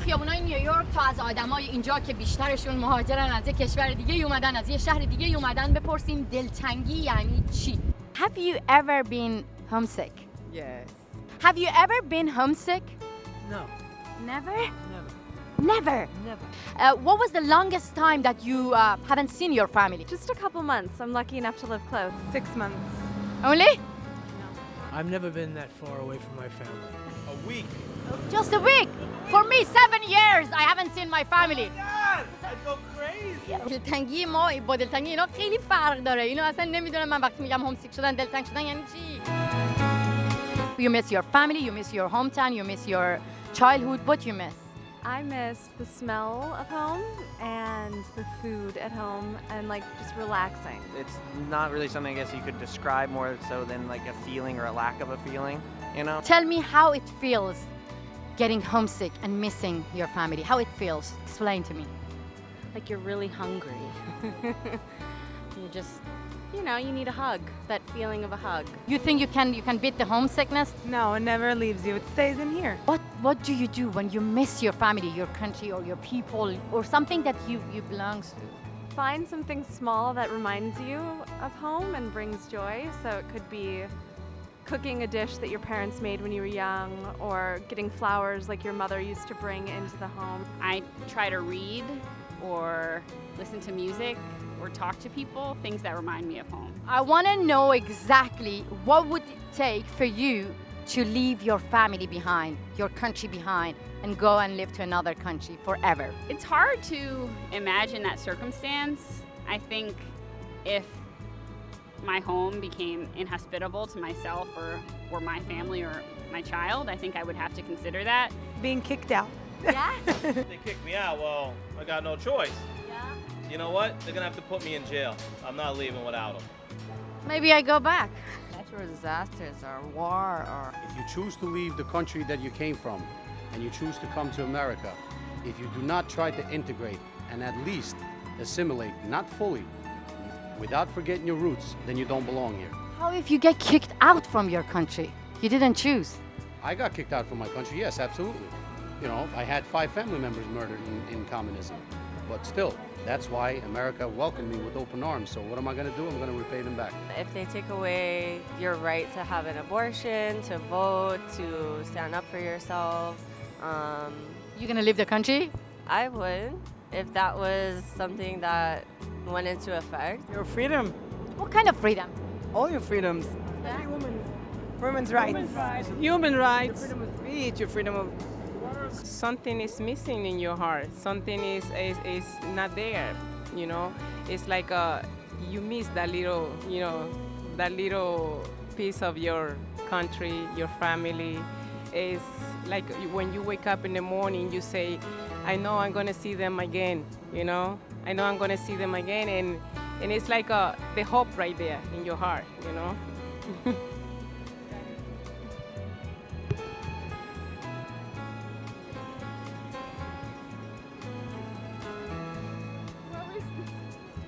خیابونای نیویورک تا از آدمای اینجا که بیشترشون مهاجرن، از یه کشور دیگه اومدن، از یه شهر دیگه اومدن، بپرسیم دلتنگی یعنی چی؟ Have you ever been homesick? Yes. Have you ever been homesick? No. Never? Never. Never. Never. What was the longest time that you haven't seen your family? Just a couple months. I'm lucky enough to live close. 6 months. Only? I've never been that far away from my family. A week. Just a week. For me, 7 years I haven't seen my family. God, I'd go crazy. دلتنگی ما با دلتنگی اینا خیلی فرق داره. اینو اصلا نمیدونم من وقتی میگم هومسیک شدن، دلتنگ شدن یعنی چی. You miss your family, you miss your hometown, you miss your childhood. What you miss? I miss the smell of home and the food at home and like just relaxing. It's not really something I guess you could describe more so than like a feeling or a lack of a feeling, you know? Tell me how it feels getting homesick and missing your family. How it feels. Explain to me. Like you're really hungry. You just, you know, you need a hug. That feeling of a hug. You think you can beat the homesickness? No, it never leaves you. It stays in here. What do you do when you miss your family, your country, or your people, or something that you belongs to? Find something small that reminds you of home and brings joy. So it could be cooking a dish that your parents made when you were young, or getting flowers like your mother used to bring into the home. I try to read or listen to music or talk to people, things that remind me of home. I want to know exactly what would it take for you to leave your family behind, your country behind, and go and live to another country forever. It's hard to imagine that circumstance. I think if my home became inhospitable to myself or my family or my child, I think I would have to consider that. Being kicked out. Yeah? They kicked me out. Well, I got no choice. Yeah. You know what? They're gonna have to put me in jail. I'm not leaving without them. Maybe I go back. Natural disasters or war or... If you choose to leave the country that you came from and you choose to come to America, if you do not try to integrate and at least assimilate, not fully, without forgetting your roots, then you don't belong here. How if you get kicked out from your country? You didn't choose. I got kicked out from my country, yes, absolutely. You know, I had 5 family members murdered in communism. But still, that's why America welcomed me with open arms. So what am I going to do? I'm going to repay them back. If they take away your right to have an abortion, to vote, to stand up for yourself, You gonna leave the country? I would, if that was something that went into effect. Your freedom. What kind of freedom? All your freedoms. Yeah. Women's rights. Human rights. Your freedom of speech, your freedom of... Something is missing in your heart. Something is not there, you know. It's like you miss that little, you know, that little piece of your country, your family. It's like when you wake up in the morning, you say, I know I'm going to see them again, you know. I know I'm going to see them again. And it's like the hope right there in your heart, you know.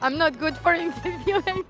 I'm not good for interviewing.